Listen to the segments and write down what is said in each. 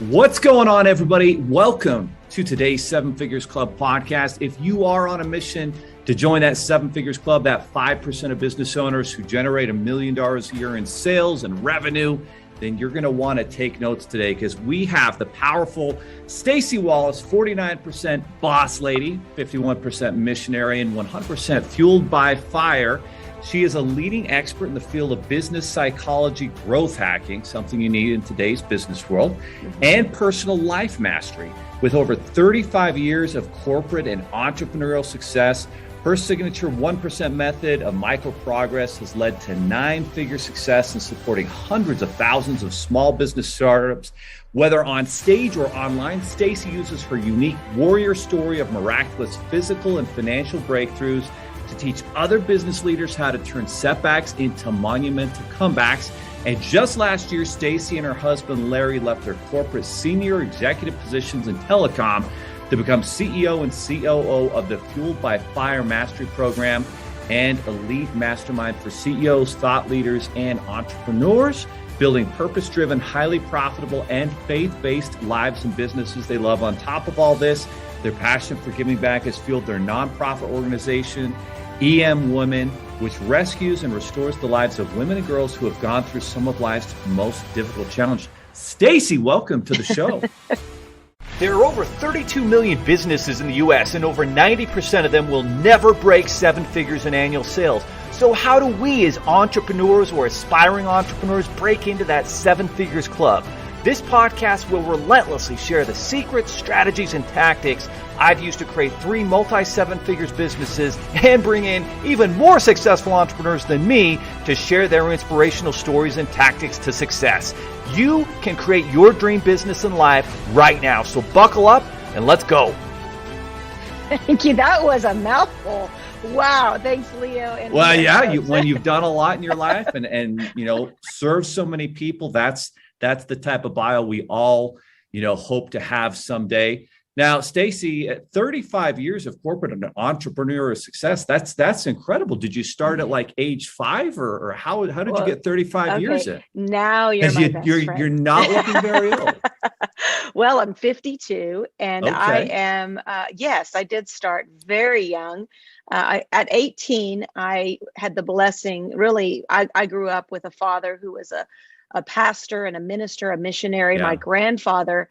What's going on, everybody? Welcome to today's Seven Figures Club podcast. If you are on a mission to join that Seven Figures Club, that 5% of business owners who generate $1 million a year in sales and revenue, then you're going to want to take notes today because we have the powerful Staci Wallace, 49% boss lady, 51% missionary, and 100% fueled by fire. She is a leading expert in the field of business psychology, growth hacking, something you need in today's business world, and personal life mastery. With over 35 years of corporate and entrepreneurial success, her signature 1% method of micro progress has led to 9-figure success in supporting hundreds of thousands of small business startups. Whether on stage or online, Staci uses her unique warrior story of miraculous physical and financial breakthroughs to teach other business leaders how to turn setbacks into monumental comebacks. And just last year, Staci and her husband, Larry, left their corporate senior executive positions in telecom to become CEO and COO of the Fueled by Fire Mastery Program and elite mastermind for CEOs, thought leaders, and entrepreneurs, building purpose-driven, highly profitable, and faith-based lives and businesses they love. On top of all this, their passion for giving back has fueled their nonprofit organization, EM Women, which rescues and restores the lives of women and girls who have gone through some of life's most difficult challenges. Staci, welcome to the show. There are over 32 million businesses in the U.S., and over 90% of them will never break 7 figures in annual sales. So how do we as entrepreneurs or aspiring entrepreneurs break into that 7 figures club? This podcast will relentlessly share the secrets, strategies, and tactics I've used to create 3 multi-7 figures businesses and bring in even more successful entrepreneurs than me to share their inspirational stories and tactics to success. You can create your dream business and life right now. So buckle up and let's go. Thank you. That was a mouthful. Wow. Thanks, Leo. And well, yeah, when you've done a lot in your life and served so many people, that's the type of bio we all, hope to have someday. Now, Staci, at 35 years of corporate and entrepreneurial success, that's incredible. Did you start at like age 5 or how did you get 35 years in? Now you're my best friend. You're not looking very old. Well, I'm 52 and okay. I am, yes, I did start very young. At 18, I had the blessing, really, I grew up with a father who was a pastor and a minister, a missionary. Yeah. My grandfather,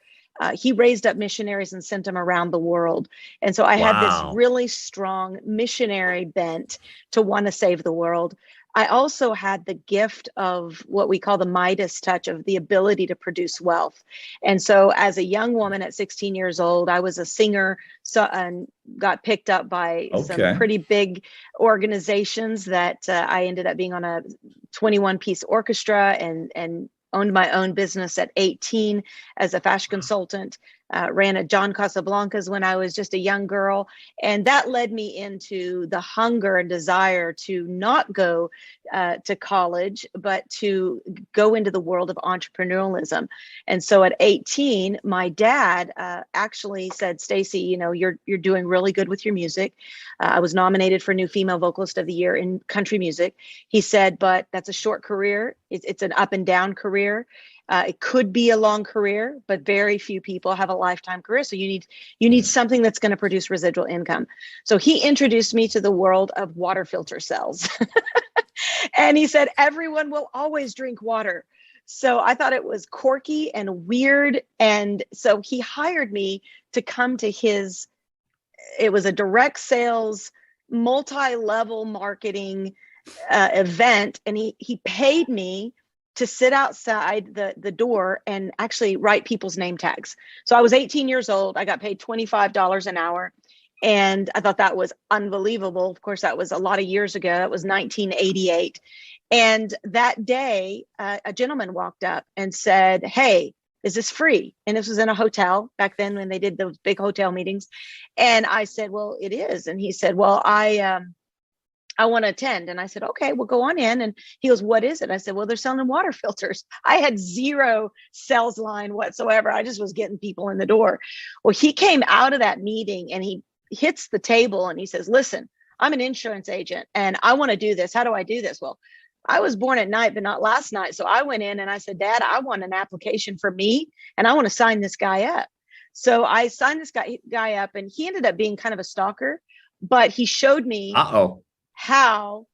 he raised up missionaries and sent them around the world. And so I had this really strong missionary bent to want to save the world. I also had the gift of what we call the Midas touch, of the ability to produce wealth. And so as a young woman at 16 years old, I was a singer and got picked up by some pretty big organizations that I ended up being on a 21-piece orchestra and owned my own business at 18 as a fashion consultant, ran a John Casablancas when I was just a young girl. And that led me into the hunger and desire to not go to college, but to go into the world of entrepreneurialism. And so at 18, my dad actually said, Staci, you're doing really good with your music. I was nominated for New Female Vocalist of the Year in country music. He said, but that's a short career. It's an up and down career. It could be a long career, but very few people have a lifetime career. So you need something that's going to produce residual income. So he introduced me to the world of water filter cells. And he said, everyone will always drink water. So I thought it was quirky and weird. And so he hired me to come to it was a direct sales, multi-level marketing event. And he paid me to sit outside the door and actually write people's name tags. So I was 18 years old. I got paid $25 an hour. And I thought that was unbelievable. Of course, that was a lot of years ago. That was 1988. And that day, a gentleman walked up and said, hey, is this free? And this was in a hotel back then when they did those big hotel meetings. And I said, well, it is. And he said, well, I want to attend. And I said, okay, we'll go on in. And he goes, what is it? I said, well, they're selling water filters. I had zero sales line whatsoever. I just was getting people in the door. Well, he came out of that meeting and he hits the table and he says, listen, I'm an insurance agent and I want to do this. How do I do this? Well, I was born at night, but not last night. So I went in and I said, Dad, I want an application for me and I want to sign this guy up. So I signed this guy up, and he ended up being kind of a stalker, but he showed me how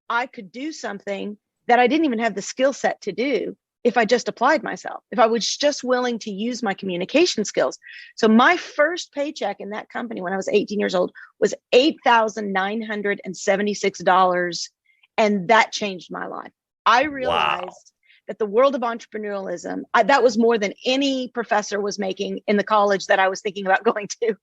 I could do something that I didn't even have the skill set to do if I just applied myself, if I was just willing to use my communication skills. So my first paycheck in that company when I was 18 years old was $8,976. And that changed my life. I realized that the world of entrepreneurialism, that was more than any professor was making in the college that I was thinking about going to.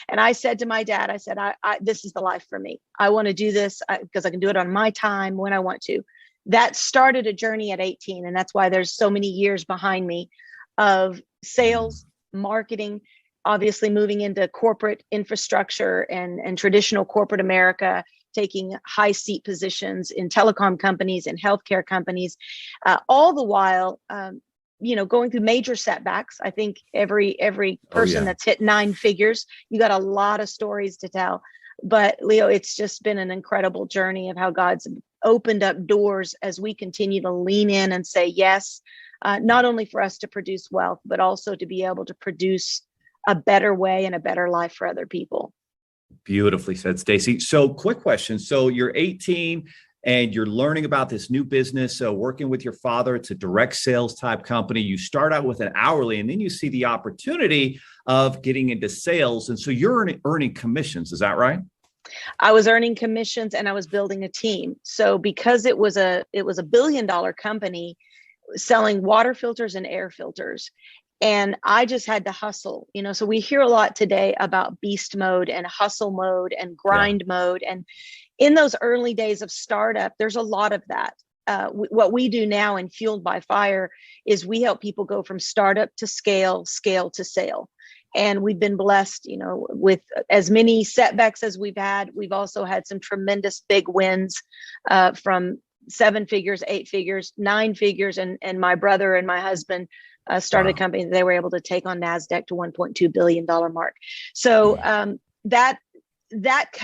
And I said to my dad, I said, this is the life for me. I want to do this because I can do it on my time when I want to. That started a journey at 18. And that's why there's so many years behind me of sales, marketing, obviously moving into corporate infrastructure and traditional corporate America, taking high seat positions in telecom companies and healthcare companies, all the while, going through major setbacks. I think every person that's hit 9 figures, you got a lot of stories to tell. But Leo, it's just been an incredible journey of how God's opened up doors as we continue to lean in and say yes, not only for us to produce wealth, but also to be able to produce a better way and a better life for other people. Beautifully said, Staci. So quick question. So you're 18 and you're learning about this new business. So working with your father, it's a direct sales type company. You start out with an hourly and then you see the opportunity of getting into sales. And so you're earning commissions. Is that right? I was earning commissions and I was building a team. So because it was a $1 billion company selling water filters and air filters. And I just had to hustle, so we hear a lot today about beast mode and hustle mode and grind mode. And in those early days of startup, there's a lot of that. What we do now in Fueled by Fire is we help people go from startup to scale to sale. And we've been blessed, with as many setbacks as we've had. We've also had some tremendous big wins from 7 figures, 8 figures, 9 figures. And my brother and my husband started a company that they were able to take on NASDAQ to $1.2 billion mark. So that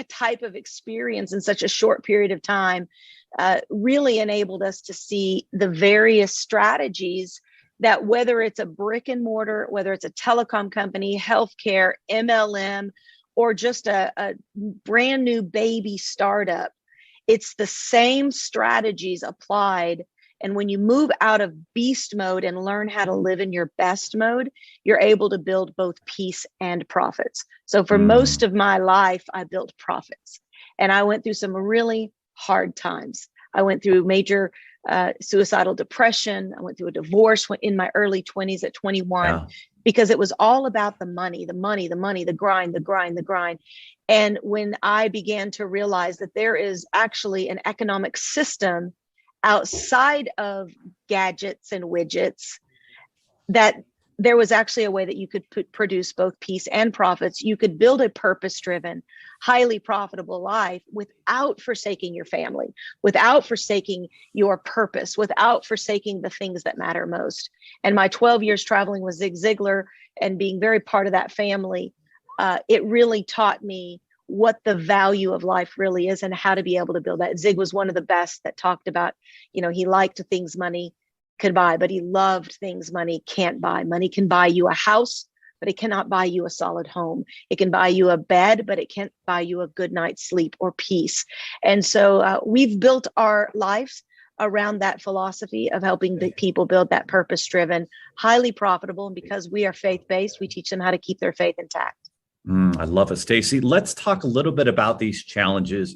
type of experience in such a short period of time really enabled us to see the various strategies that, whether it's a brick and mortar, whether it's a telecom company, healthcare, MLM, or just a brand new baby startup, it's the same strategies applied. And when you move out of beast mode and learn how to live in your best mode, you're able to build both peace and profits. So for most of my life, I built profits. And I went through some really hard times. I went through major suicidal depression. I went through a divorce in my early 20s at 21, because it was all about the money, the grind. And when I began to realize that there is actually an economic system outside of gadgets and widgets, that there was actually a way that you could produce both peace and profits. You could build a purpose-driven, highly profitable life without forsaking your family, without forsaking your purpose, without forsaking the things that matter most. And my 12 years traveling with Zig Ziglar and being very part of that family, it really taught me what the value of life really is and how to be able to build that. Zig was one of the best that talked about, he liked things money could buy, but he loved things money can't buy. Money can buy you a house, but it cannot buy you a solid home. It can buy you a bed, but it can't buy you a good night's sleep or peace. And so we've built our lives around that philosophy of helping the people build that purpose-driven, highly profitable. And because we are faith-based, we teach them how to keep their faith intact. I love it, Staci. Let's talk a little bit about these challenges.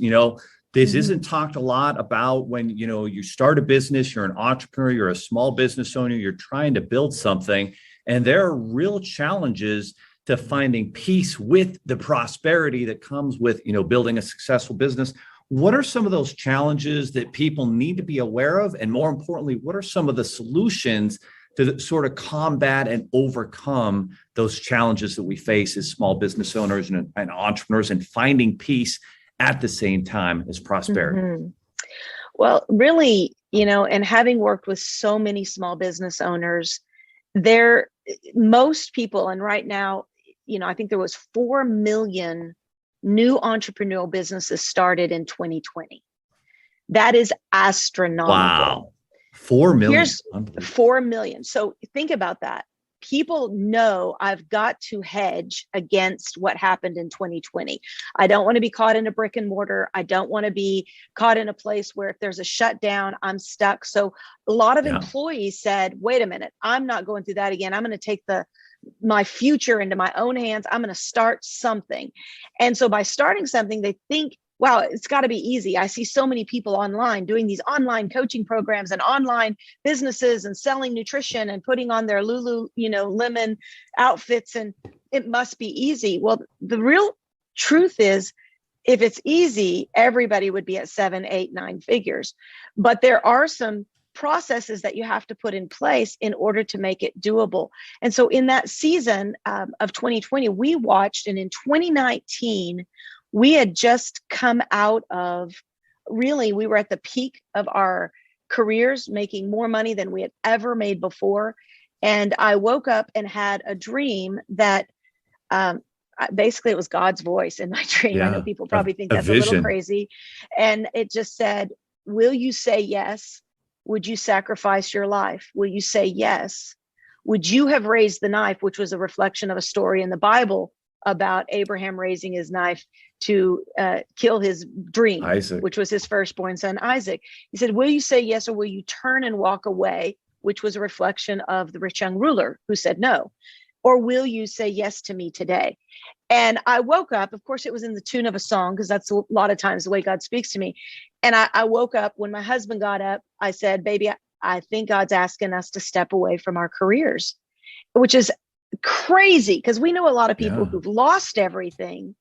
This isn't talked a lot about when, you start a business, you're an entrepreneur, you're a small business owner, you're trying to build something. And there are real challenges to finding peace with the prosperity that comes with, building a successful business. What are some of those challenges that people need to be aware of? And more importantly, what are some of the solutions to sort of combat and overcome those challenges that we face as small business owners and entrepreneurs, and finding peace at the same time as prosperity? Well, really, and having worked with so many small business owners, most people, and right now, I think there was 4 million new entrepreneurial businesses started in 2020. That is astronomical. Wow. 4 million. Here's 4 million. So think about that. People know I've got to hedge against what happened in 2020. I don't want to be caught in a brick and mortar. I don't want to be caught in a place where if there's a shutdown, I'm stuck. So a lot of employees said, wait a minute, I'm not going through that again. I'm going to take my future into my own hands. I'm going to start something. And so by starting something, they think, wow, it's got to be easy. I see so many people online doing these online coaching programs and online businesses and selling nutrition and putting on their Lululemon outfits, and it must be easy. Well, the real truth is, if it's easy, everybody would be at 7, 8, 9 figures. But there are some processes that you have to put in place in order to make it doable. And so in that season of 2020, we watched, and in 2019, we had just come out of, really, we were at the peak of our careers, making more money than we had ever made before. And I woke up and had a dream that basically it was God's voice in my dream. I know people probably think that's a little crazy. And it just said, will you say yes? Would you sacrifice your life? Will you say yes? Would you have raised the knife, which was a reflection of a story in the Bible about Abraham raising his knife to kill his dream, Isaac, which was his firstborn son, Isaac. He said, will you say yes, or will you turn and walk away, which was a reflection of the rich young ruler who said no? Or will you say yes to me today? And I woke up, of course, it was in the tune of a song, because that's a lot of times the way God speaks to me. And I woke up when my husband got up. I said, baby, I think God's asking us to step away from our careers, which is crazy, because we know a lot of people who've lost everything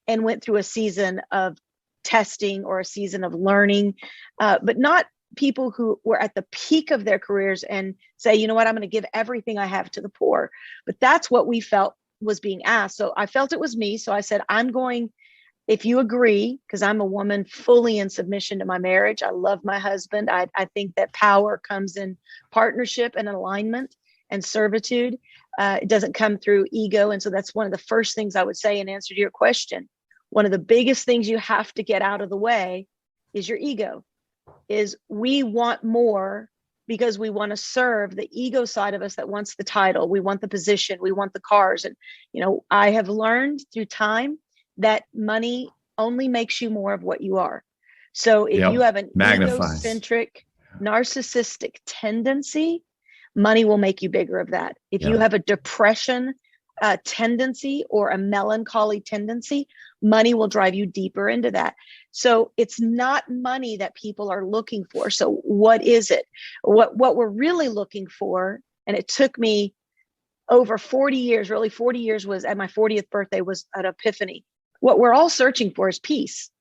and went through a season of testing or a season of learning, but not people who were at the peak of their careers and say, you know what, I'm going to give everything I have to the poor. But that's what we felt was being asked. So I felt it was me. So I said, I'm going, if you agree, because I'm a woman fully in submission to my marriage. I love my husband. I think that power comes in partnership and alignment and servitude. It doesn't come through ego. And so that's one of the first things I would say in answer to your question. One of the biggest things you have to get out of the way is your ego. Is we want more because we want to serve the ego side of us that wants the title. We want the position. We want the cars. And, I have learned through time that money only makes you more of what you are. So if you have an egocentric, narcissistic tendency, money will make you bigger of that. If you have a depression tendency or a melancholy tendency, money will drive you deeper into that. So it's not money that people are looking for. So what is it? What we're really looking for, and it took me over 40 years, really 40 years, was at my 40th birthday was an epiphany. What we're all searching for is peace,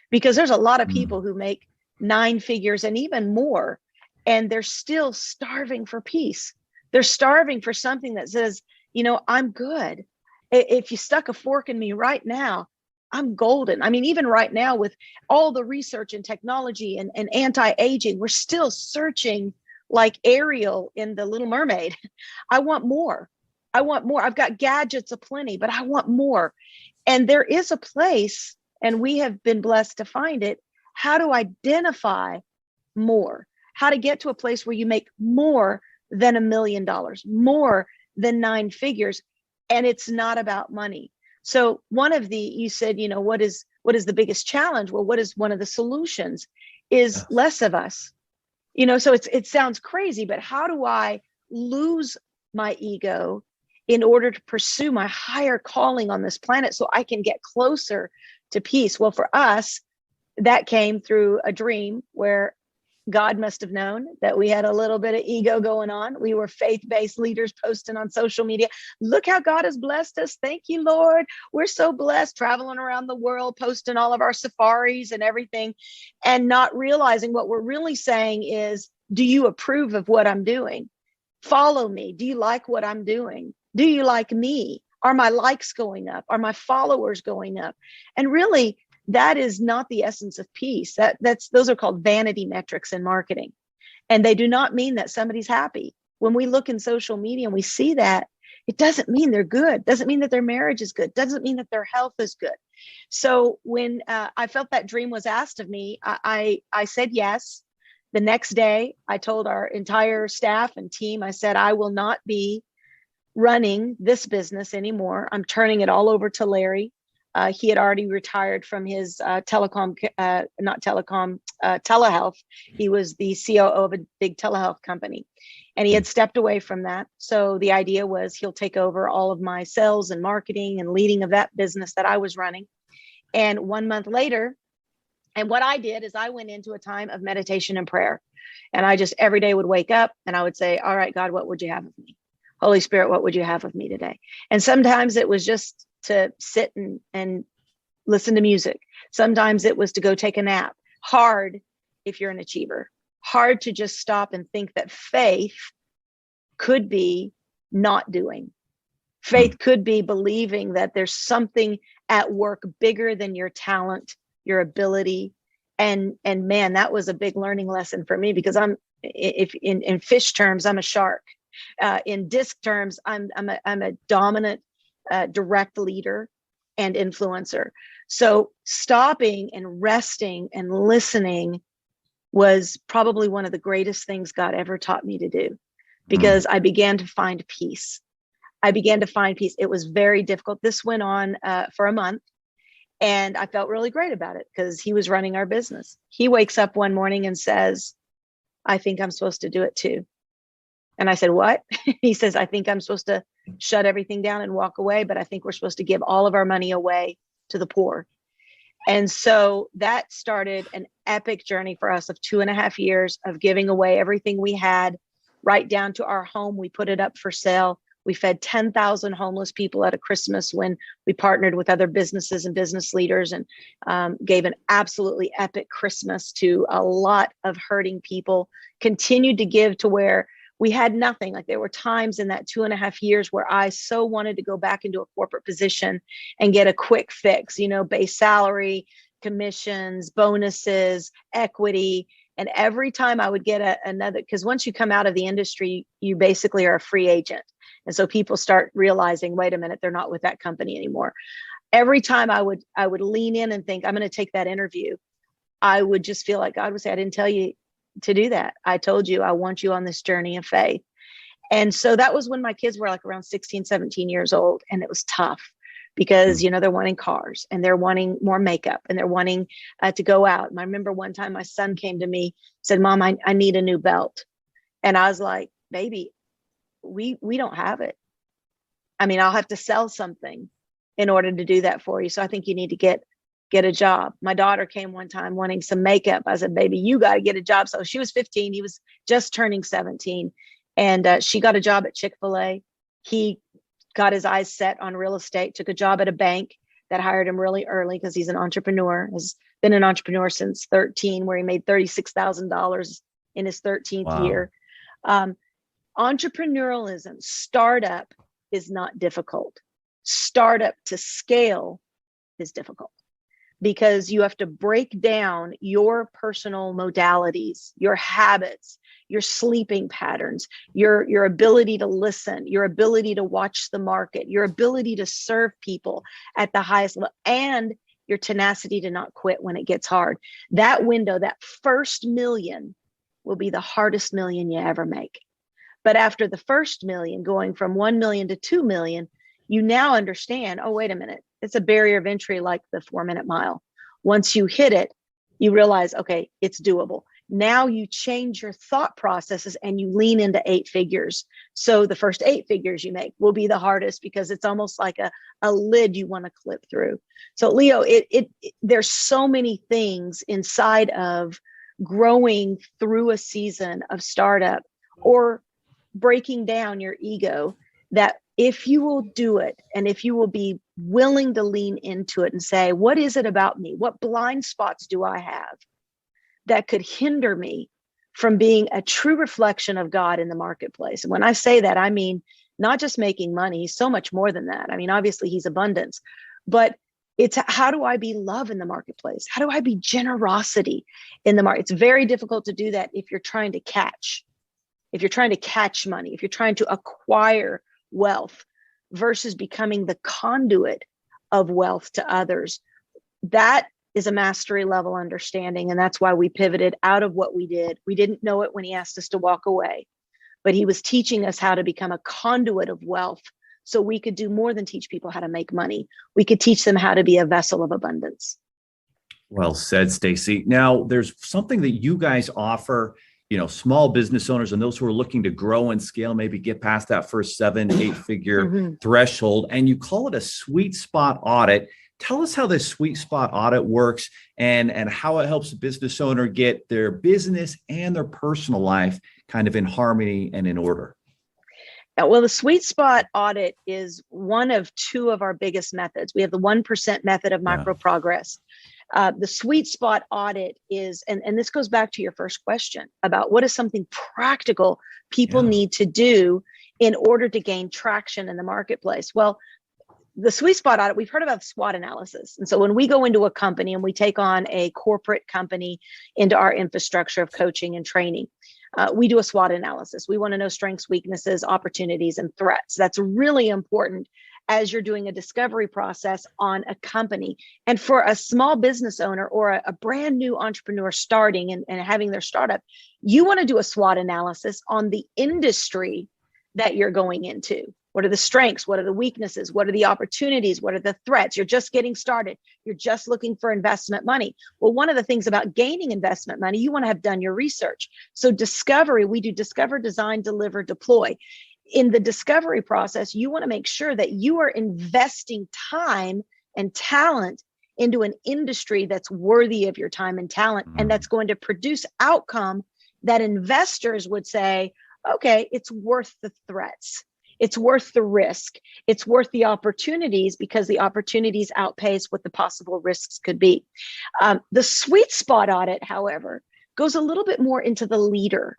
because there's a lot of people who make 9 figures and even more, and they're still starving for peace. They're starving for something that says, I'm good. If you stuck a fork in me right now, I'm golden. I mean, even right now with all the research and technology and anti-aging, we're still searching like Ariel in The Little Mermaid. I want more. I want more. I've got gadgets aplenty, but I want more. And there is a place, and we have been blessed to find it, how to identify more, how to get to a place where you make more than $1 million, more than 9 figures. And it's not about money. So you said, what is the biggest challenge? Well, what is one of the solutions is less of us, so it sounds crazy, but how do I lose my ego in order to pursue my higher calling on this planet so I can get closer to peace? Well, for us, that came through a dream where God must have known that we had a little bit of ego going on. We were faith-based leaders posting on social media. Look how God has blessed us. Thank you, Lord. We're so blessed, traveling around the world, posting all of our safaris and everything, and not realizing what we're really saying is, do you approve of what I'm doing? Follow me. Do you like what I'm doing? Do you like me? Are my likes going up? Are my followers going up? And really, that is not the essence of peace. Those are called vanity metrics in marketing. And they do not mean that somebody's happy. When we look in social media and we see that, it doesn't mean they're good. Doesn't mean that their marriage is good. Doesn't mean that their health is good. So when I felt that dream was asked of me, I said yes. The next day, I told our entire staff and team, I said, I will not be running this business anymore. I'm turning it all over to Larry. He had already retired from his telehealth. He was the COO of a big telehealth company, and he had stepped away from that. So the idea was he'll take over all of my sales and marketing and leading of that business that I was running. And 1 month later, and what I did is I went into a time of meditation and prayer. And I just every day would wake up and I would say, all right, God, what would you have of me? Holy Spirit, what would you have of me today? And sometimes it was just to sit and listen to music. Sometimes it was to go take a nap. Hard if you're an achiever. Hard to just stop and think that faith could be not doing. Faith could be believing that there's something at work bigger than your talent, your ability. And man, that was a big learning lesson for me, because if in fish terms, I'm a shark. In disc terms, I'm a dominant, direct leader and influencer. So stopping and resting and listening was probably one of the greatest things God ever taught me to do, because I began to find peace. It was very difficult. This went on for a month, and I felt really great about it because he was running our business. He wakes up one morning and says, I think I'm supposed to do it too. And I said, what? He says, I think I'm supposed to shut everything down and walk away, but I think we're supposed to give all of our money away to the poor. And so that started an epic journey for us of 2.5 years of giving away everything we had, right down to our home. We put it up for sale. We fed 10,000 homeless people at a Christmas when we partnered with other businesses and business leaders, and gave an absolutely epic Christmas to a lot of hurting people. Continued to give to where we had nothing. Like, there were times in that 2.5 years where I so wanted to go back into a corporate position and get a quick fix, base salary, commissions, bonuses, equity. And every time I would get another, because once you come out of the industry, you basically are a free agent. And so people start realizing, wait a minute, they're not with that company anymore. Every time I would lean in and think, I'm going to take that interview, I would just feel like God would say, I didn't tell you to do that. I told you, I want you on this journey of faith. And so that was when my kids were like around 16, 17 years old. And it was tough because, they're wanting cars and they're wanting more makeup and they're wanting to go out. And I remember one time my son came to me, said, Mom, I need a new belt. And I was like, baby, we don't have it. I mean, I'll have to sell something in order to do that for you. So I think you need to get a job. My daughter came one time wanting some makeup. I said, baby, you got to get a job. So she was 15. He was just turning 17. And she got a job at Chick-fil-A. He got his eyes set on real estate, took a job at a bank that hired him really early because he's an entrepreneur, has been an entrepreneur since 13, where he made $36,000 in his 13th year. Entrepreneurialism, startup is not difficult. Startup to scale is difficult, because you have to break down your personal modalities, your habits, your sleeping patterns, your ability to listen, your ability to watch the market, your ability to serve people at the highest level, and your tenacity to not quit when it gets hard. That window, that first million, will be the hardest million you ever make. But after the first million, going from 1 million to 2 million, you now understand, oh, wait a minute, it's a barrier of entry like the 4-minute mile. Once you hit it, you realize, okay, it's doable. Now you change your thought processes and you lean into 8 figures. So the first 8 figures you make will be the hardest, because it's almost like a lid you want to clip through. So Leo, there's so many things inside of growing through a season of startup or breaking down your ego, that if you will do it, and if you will be willing to lean into it and say, what is it about me? What blind spots do I have that could hinder me from being a true reflection of God in the marketplace? And when I say that, I mean, not just making money. He's so much more than that. I mean, obviously he's abundance, but it's how do I be love in the marketplace? How do I be generosity in the market? It's very difficult to do that if you're trying to catch money, if you're trying to acquire wealth, versus becoming the conduit of wealth to others That is a mastery level understanding. And that's why we pivoted out of what we did. We didn't know it when he asked us to walk away, but he was teaching us how to become a conduit of wealth so we could do more than teach people how to make money. We could teach them how to be a vessel of abundance. Well said, Staci. Now, there's something that you guys offer, small business owners and those who are looking to grow and scale, maybe get past that first 7-8 figure threshold, and you call it a sweet spot audit. Tell us how this sweet spot audit works and how it helps a business owner get their business and their personal life kind of in harmony and in order. Well, the sweet spot audit is one of two of our biggest methods. We have the 1% method of micro progress. The sweet spot audit is, and this goes back to your first question about what is something practical people need to do in order to gain traction in the marketplace. Well, the sweet spot audit, we've heard about SWOT analysis. And so when we go into a company and we take on a corporate company into our infrastructure of coaching and training, we do a SWOT analysis. We want to know strengths, weaknesses, opportunities, and threats. That's really important as you're doing a discovery process on a company. And for a small business owner or a brand new entrepreneur starting and having their startup, you want to do a SWOT analysis on the industry that you're going into. What are the strengths? What are the weaknesses? What are the opportunities? What are the threats? You're just getting started. You're just looking for investment money. Well, one of the things about gaining investment money, you want to have done your research. So discovery, we do discover, design, deliver, deploy. In the discovery process, you want to make sure that you are investing time and talent into an industry that's worthy of your time and talent, and that's going to produce outcome that investors would say, okay, it's worth the threats. It's worth the risk. It's worth the opportunities because the opportunities outpace what the possible risks could be. The sweet spot audit, however, goes a little bit more into the leader.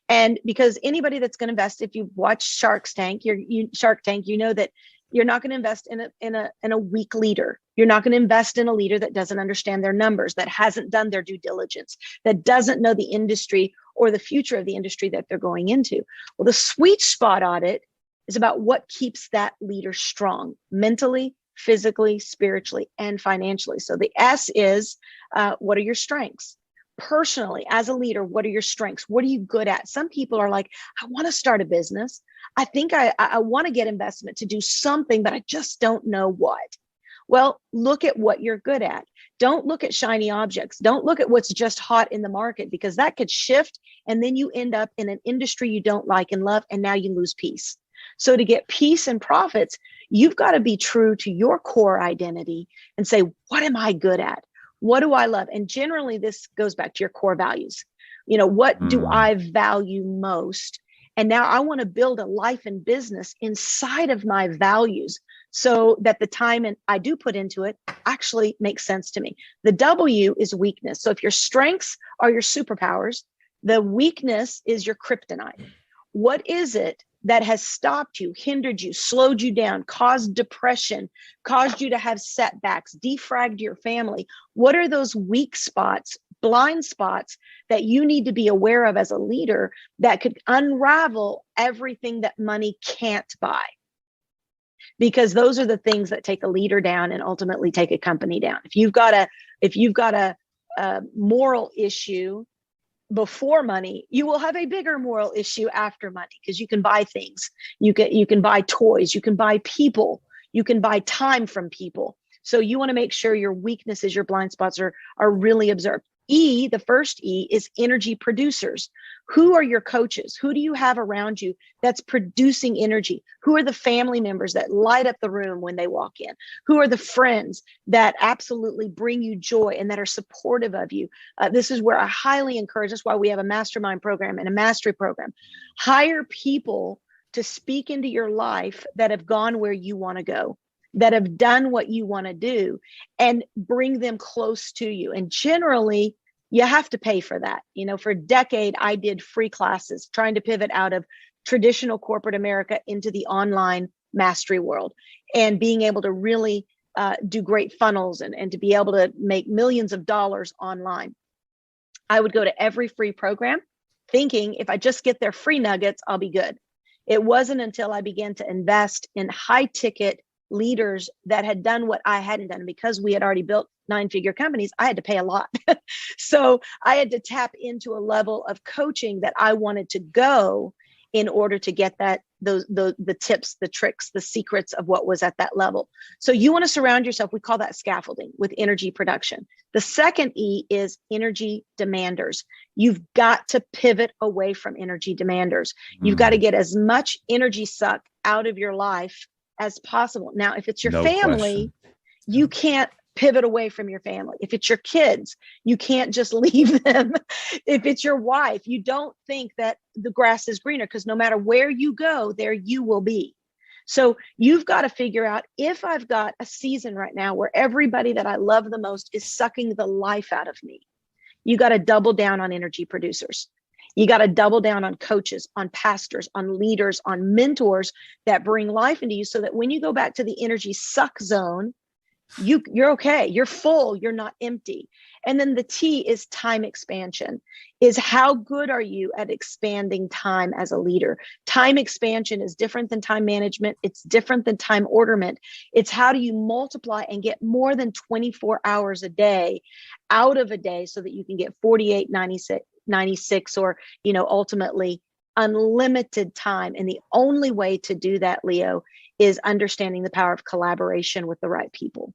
And because anybody that's going to invest, if you watch Shark Tank, you know that you're not going to invest in a weak leader. You're not going to invest in a leader that doesn't understand their numbers, that hasn't done their due diligence, that doesn't know the industry or the future of the industry that they're going into. Well, the sweet spot audit is about what keeps that leader strong mentally, physically, spiritually, and financially. So the S is what are your strengths? Personally, as a leader, what are your strengths? What are you good at? Some people are like, I want to start a business. I think I want to get investment to do something, but I just don't know what. Well, look at what you're good at. Don't look at shiny objects. Don't look at what's just hot in the market, because that could shift and then you end up in an industry you don't like and love, and now you lose peace. So to get peace and profits, you've got to be true to your core identity and say, what am I good at? What do I love? And generally, this goes back to your core values. What do I value most? And now I want to build a life and business inside of my values so that the time I do put into it actually makes sense to me. The W is weakness. So if your strengths are your superpowers, the weakness is your kryptonite. What is it that has stopped you, hindered you, slowed you down, caused depression, caused you to have setbacks, defragged your family? What are those weak spots, blind spots that you need to be aware of as a leader that could unravel everything that money can't buy? Because those are the things that take a leader down and ultimately take a company down. If you've got a moral issue before money, you will have a bigger moral issue after money, because you can buy things. You can buy toys, you can buy people, you can buy time from people. So you want to make sure your weaknesses, your blind spots are really observed. E, the first E, is energy producers. Who are your coaches? Who do you have around you that's producing energy? Who are the family members that light up the room when they walk in? Who are the friends that absolutely bring you joy and that are supportive of you? This is where I highly encourage. That's why we have a mastermind program and a mastery program. Hire people to speak into your life that have gone where you want to go, that have done what you want to do, and bring them close to you. And generally, you have to pay for that. For a decade, I did free classes trying to pivot out of traditional corporate America into the online mastery world, and being able to really do great funnels and to be able to make millions of dollars online. I would go to every free program thinking if I just get their free nuggets, I'll be good. It wasn't until I began to invest in high ticket leaders that had done what I hadn't done. And because we had already built 9-figure companies, I had to pay a lot. So I had to tap into a level of coaching that I wanted to go in order to get the tips, the tricks, the secrets of what was at that level. So you want to surround yourself, we call that scaffolding, with energy production. The second E is energy demanders. You've got to pivot away from energy demanders. You've got to get as much energy suck out of your life as possible. Now, if it's your family, you can't pivot away from your family. If it's your kids, you can't just leave them. If it's your wife, you don't think that the grass is greener, because no matter where you go, there you will be. So you've got to figure out, if I've got a season right now where everybody that I love the most is sucking the life out of me, you got to double down on energy producers. You got to double down on coaches, on pastors, on leaders, on mentors that bring life into you, so that when you go back to the energy suck zone, you're okay. You're full. You're not empty. And then the T is time expansion, is how good are you at expanding time as a leader? Time expansion is different than time management. It's different than time orderment. It's how do you multiply and get more than 24 hours a day out of a day, so that you can get 48, 96, or, ultimately unlimited time. And the only way to do that, Leo, is understanding the power of collaboration with the right people.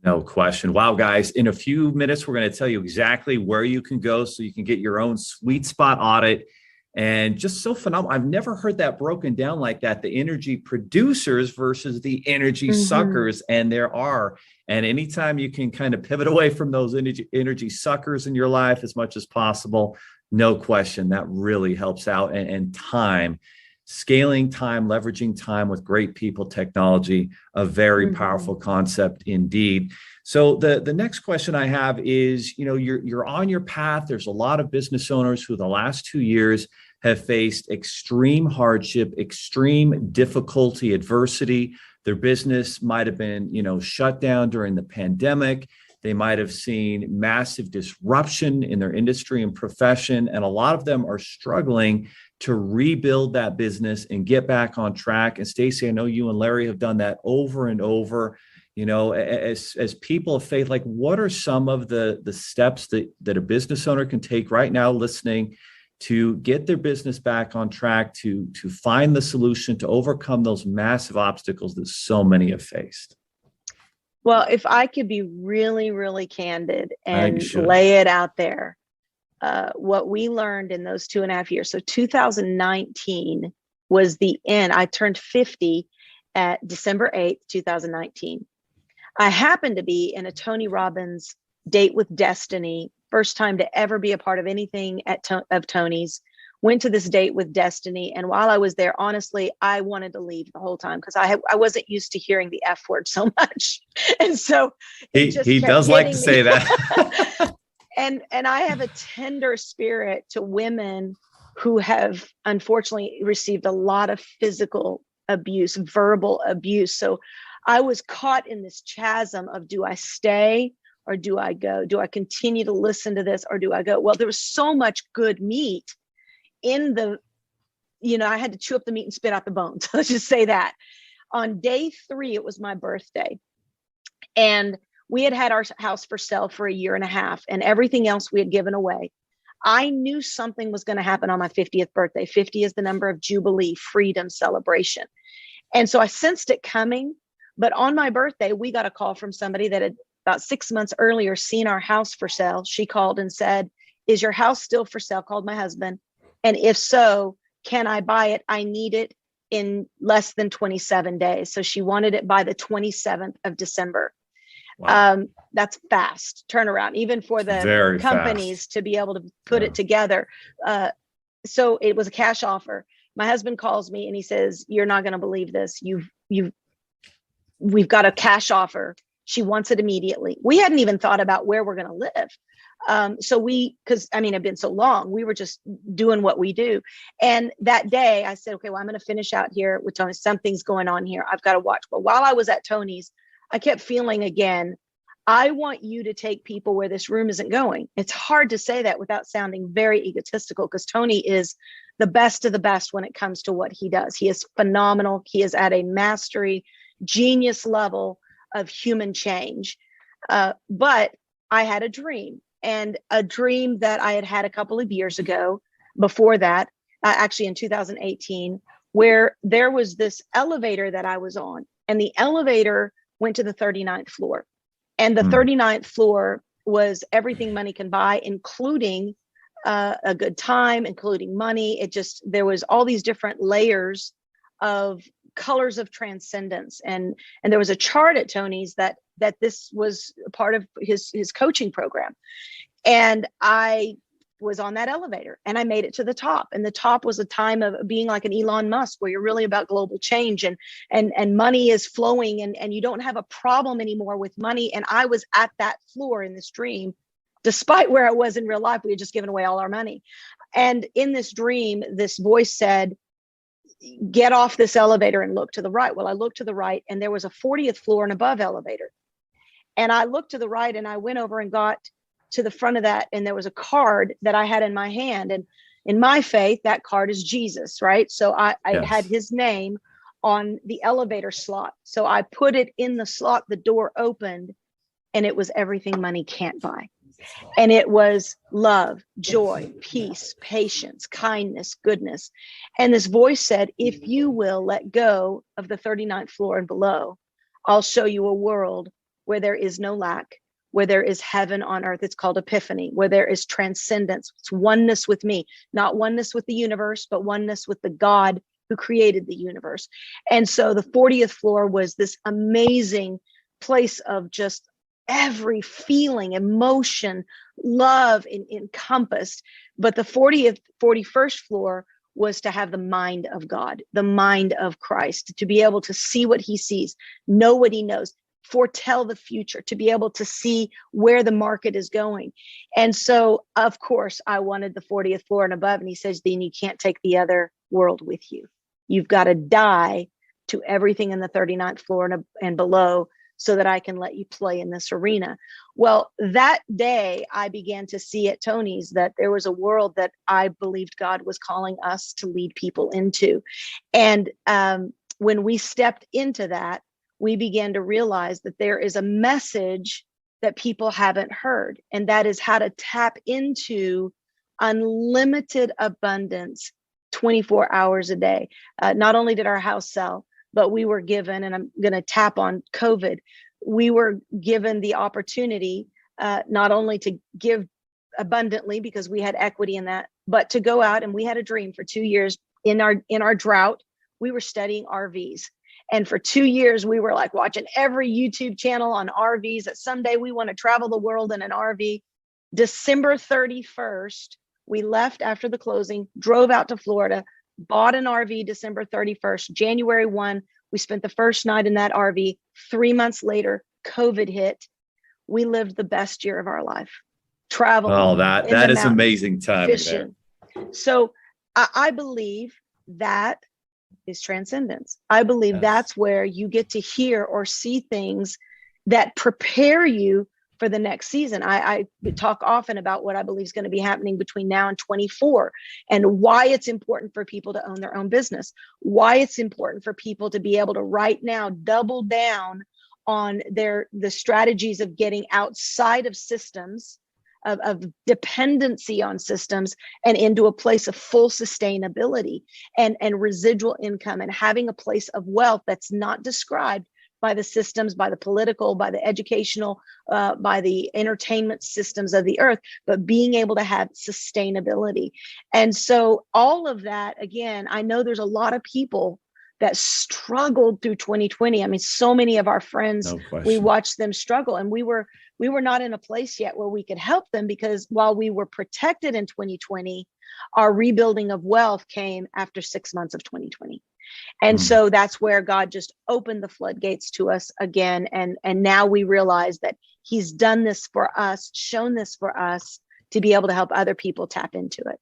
No question. Wow, guys, in a few minutes, we're going to tell you exactly where you can go so you can get your own sweet spot audit. And just so phenomenal. I've never heard that broken down like that. The energy producers versus the energy suckers. And there are. And anytime you can kind of pivot away from those energy suckers in your life as much as possible, no question, that really helps out. And time, scaling time, leveraging time with great people, technology, a very powerful concept indeed. So the next question I have is, you're on your path. There's a lot of business owners who the last 2 years have faced extreme hardship, extreme difficulty, adversity. Their business might have been, shut down during the pandemic. They might have seen massive disruption in their industry and profession. And a lot of them are struggling to rebuild that business and get back on track. And Staci, I know you and Larry have done that over and over. As people of faith, like, what are some of the steps that a business owner can take right now listening to get their business back on track, to find the solution, to overcome those massive obstacles that so many have faced? Well, if I could be really, really candid and lay it out there, what we learned in those 2.5 years. So 2019 was the end. I turned 50 at December 8th, 2019. I happened to be in a Tony Robbins Date with Destiny, first time to ever be a part of anything of Tony's. Went to this Date with Destiny. And while I was there, honestly, I wanted to leave the whole time, because I wasn't used to hearing the F word so much. And so he does like to say that. And I have a tender spirit to women who have unfortunately received a lot of physical abuse, verbal abuse. So I was caught in this chasm of, do I stay or do I go? Do I continue to listen to this or do I go? Well, there was so much good meat in I had to chew up the meat and spit out the bones. Let's just say that. On day 3, it was my birthday. And we had our house for sale for 1.5 years, and everything else we had given away. I knew something was going to happen on my 50th birthday. 50 is the number of Jubilee, freedom, celebration. And so I sensed it coming. But on my birthday, we got a call from somebody that had about 6 months earlier seen our house for sale. She called and said, "Is your house still for sale?" Called my husband. "And if so, can I buy it? I need it in less than 27 days. So she wanted it by the 27th of December. Wow. That's fast turnaround, even for the Very companies fast to be able to put it together. So it was a cash offer. My husband calls me and he says, "You're not going to believe this. We've got a cash offer. She wants it immediately." We hadn't even thought about where we're going to live. Because it'd been so long, we were just doing what we do. And that day I said, okay, well, I'm going to finish out here with Tony. Something's going on here. I've got to watch. But while I was at Tony's, I kept feeling again, I want you to take people where this room isn't going. It's hard to say that without sounding very egotistical, because Tony is the best of the best when it comes to what he does. He is phenomenal. He is at a mastery genius level of human change. But I had a dream, and a dream that I had had a couple of years ago before that, actually in 2018, where there was this elevator that I was on, and the elevator went to the 39th floor. And the 39th floor was everything money can buy, including a good time, including money. There was all these different layers of colors of transcendence. And there was a chart at Tony's that this was part of his coaching program. And I was on that elevator and I made it to the top. And the top was a time of being like an Elon Musk, where you're really about global change and money is flowing and you don't have a problem anymore with money. And I was at that floor in this dream, despite where I was in real life. We had just given away all our money. And in this dream, this voice said, get off this elevator and look to the right. Well, I looked to the right and there was a 40th floor and above elevator. And I looked to the right and I went over and got to the front of that, and there was a card that I had in my hand, and in my faith that card is Jesus, right? So I had his name on the elevator slot, so I put it in the slot. The door opened and it was everything money can't buy, and it was love, joy, peace, patience, kindness, goodness. And this voice said, if you will let go of the 39th floor and below, I'll show you a world where there is no lack, where there is heaven on earth. It's called epiphany, where there is transcendence. It's oneness with me, not oneness with the universe, but oneness with the God who created the universe. And so the 40th floor was this amazing place of just every feeling, emotion, love encompassed. But the 41st floor was to have the mind of God, the mind of Christ, to be able to see what he sees, know what he knows, foretell the future, to be able to see where the market is going. And so, of course, I wanted the 40th floor and above. And he says, then you can't take the other world with you. You've got to die to everything in the 39th floor and below, so that I can let you play in this arena. Well, that day I began to see at Tony's that there was a world that I believed God was calling us to lead people into. And when we stepped into that, we began to realize that there is a message that people haven't heard, and that is how to tap into unlimited abundance 24 hours a day. Not only did our house sell, but we were given, and I'm going to tap on COVID, we were given the opportunity not only to give abundantly because we had equity in that, but to go out, and we had a dream for 2 years in our drought. We were studying RVs. And for 2 years, we were like watching every YouTube channel on RVs, that someday we want to travel the world in an RV. December 31st, we left after the closing, drove out to Florida, bought an RV December 31st. January 1, we spent the first night in that RV. 3 months later, COVID hit. We lived the best year of our life, traveling. Oh, that is amazing time. Fishing. So I believe that is transcendence. I believe that's where you get to hear or see things that prepare you for the next season. I talk often about what I believe is going to be happening between now and 24, and why it's important for people to own their own business, why it's important for people to be able to right now double down on the strategies of getting outside of systems, of dependency on systems, and into a place of full sustainability and residual income, and having a place of wealth that's not described by the systems, by the political, by the educational, by the entertainment systems of the earth, but being able to have sustainability. And so all of that, again, I know there's a lot of people that struggled through 2020. I mean, so many of our friends, we watched them struggle, and we were not in a place yet where we could help them, because while we were protected in 2020, our rebuilding of wealth came after 6 months of 2020. And so that's where God just opened the floodgates to us again. And now we realize that he's done this for us, shown this for us, to be able to help other people tap into it.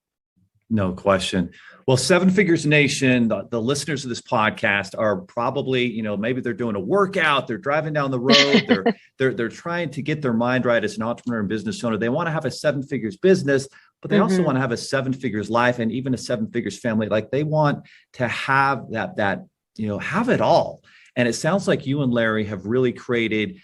No question. Well, Seven Figures Nation, the listeners of this podcast are probably, maybe they're doing a workout, they're driving down the road, they're trying to get their mind right as an entrepreneur and business owner. They want to have a 7 figures business, but they also want to have a 7 figures life, and even a 7 figures family. Like, they want to have that, have it all. And it sounds like you and Larry have really created,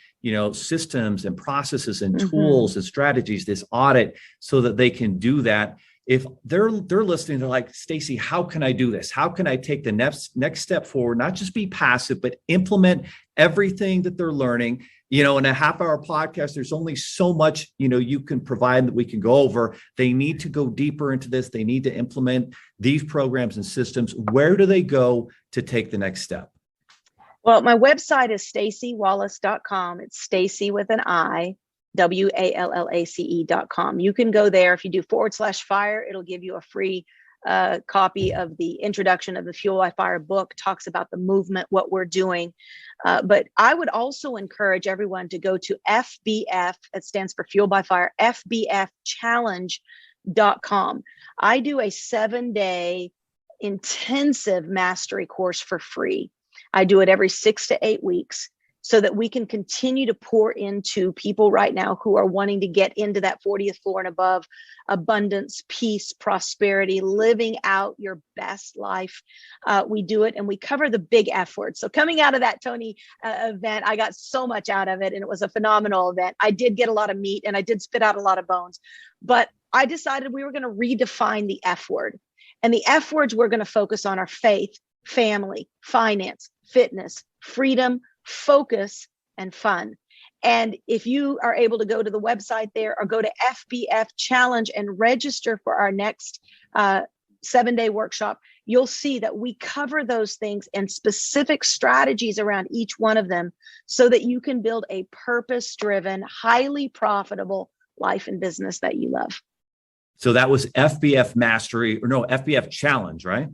systems and processes and tools and strategies, this audit, so that they can do that. If they're listening, they're like, Staci, how can I do this? How can I take the next step forward? Not just be passive, but implement everything that they're learning. In a half-hour podcast, there's only so much, you can provide that we can go over. They need to go deeper into this. They need to implement these programs and systems. Where do they go to take the next step? Well, my website is staciwallace.com. It's Staci with an I, WALLACE.com. You can go there. If you do /fire, it'll give you a free copy of the introduction of the Fuel by Fire book, talks about the movement, what we're doing. But I would also encourage everyone to go to FBF, it stands for Fuel by Fire, FBFchallenge.com. I do a 7-day intensive mastery course for free. I do it every 6 to 8 weeks so that we can continue to pour into people right now who are wanting to get into that 40th floor and above, abundance, peace, prosperity, living out your best life. We do it and we cover the big F words. So coming out of that Tony event, I got so much out of it and it was a phenomenal event. I did get a lot of meat and I did spit out a lot of bones, but I decided we were going to redefine the F word. And the F words we're going to focus on are faith, family, finance, fitness, freedom, focus, and fun. And if you are able to go to the website there or go to FBF Challenge and register for our next 7-day workshop, you'll see that we cover those things and specific strategies around each one of them so that you can build a purpose-driven, highly profitable life and business that you love. So that was FBF Challenge, right?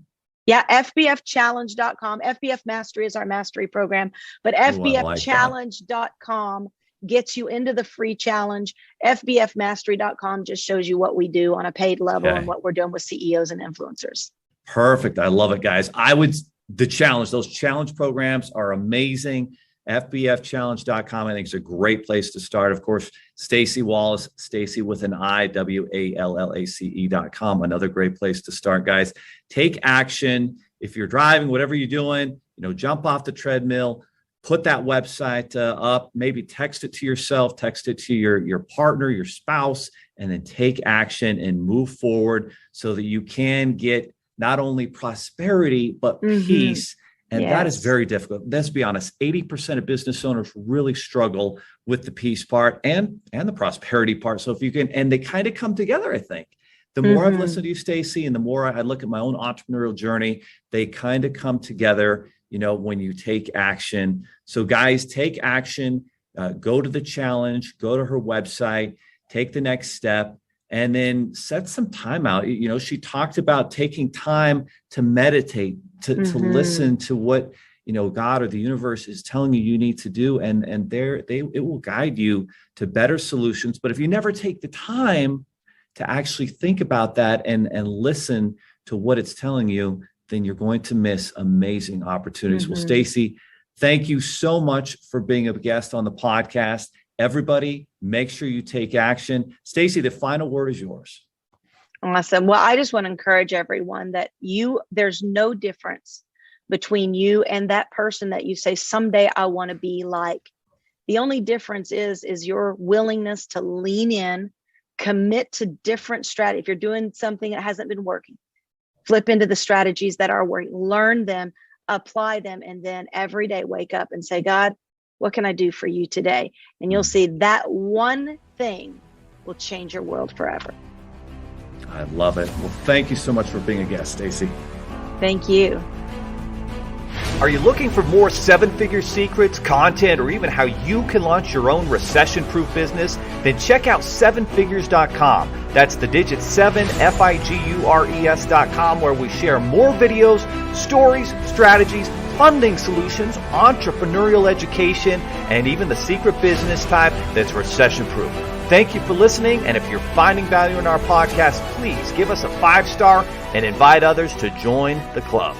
Yeah, FBFchallenge.com. FBF Mastery is our mastery program, but FBFchallenge.com gets you into the free challenge. FBFmastery.com just shows you what we do on a paid level and what we're doing with CEOs and influencers. Perfect. I love it, guys. Those challenge programs are amazing. FBFchallenge.com, I think, is a great place to start. Of course, Staci Wallace, Staci with an I, WALLACE.com, another great place to start, guys. Take action. If you're driving, whatever you're doing, jump off the treadmill, put that website up, maybe text it to yourself, text it to your partner, your spouse, and then take action and move forward so that you can get not only prosperity, but peace. And that is very difficult. Let's be honest, 80% of business owners really struggle with the peace part and the prosperity part. So if you can, and they kind of come together, I think. The more I've listened to you, Staci, and the more I look at my own entrepreneurial journey, they kind of come together, when you take action. So guys, take action, go to the challenge, go to her website, take the next step, and then set some time out. She talked about taking time to meditate, to listen to what, God or the universe is telling you need to do. And it will guide you to better solutions. But if you never take the time to actually think about that and listen to what it's telling you, then you're going to miss amazing opportunities. Well, Staci, thank you so much for being a guest on the podcast. Everybody, make sure you take action. Staci, the final word is yours. Awesome. Well, I just want to encourage everyone that there's no difference between you and that person that you say, someday I want to be like. The only difference is your willingness to lean in, commit to different strategies. If you're doing something that hasn't been working, flip into the strategies that are working, learn them, apply them, and then every day wake up and say, God, what can I do for you today? And you'll see that one thing will change your world forever. I love it. Well, thank you so much for being a guest, Staci. Thank you. Are you looking for more 7-figure secrets, content, or even how you can launch your own recession-proof business? Then check out 7figures.com. That's the digit 7, FIGURES.com, where we share more videos, stories, strategies, funding solutions, entrepreneurial education, and even the secret business type that's recession-proof. Thank you for listening, and if you're finding value in our podcast, please give us a 5-star and invite others to join the club.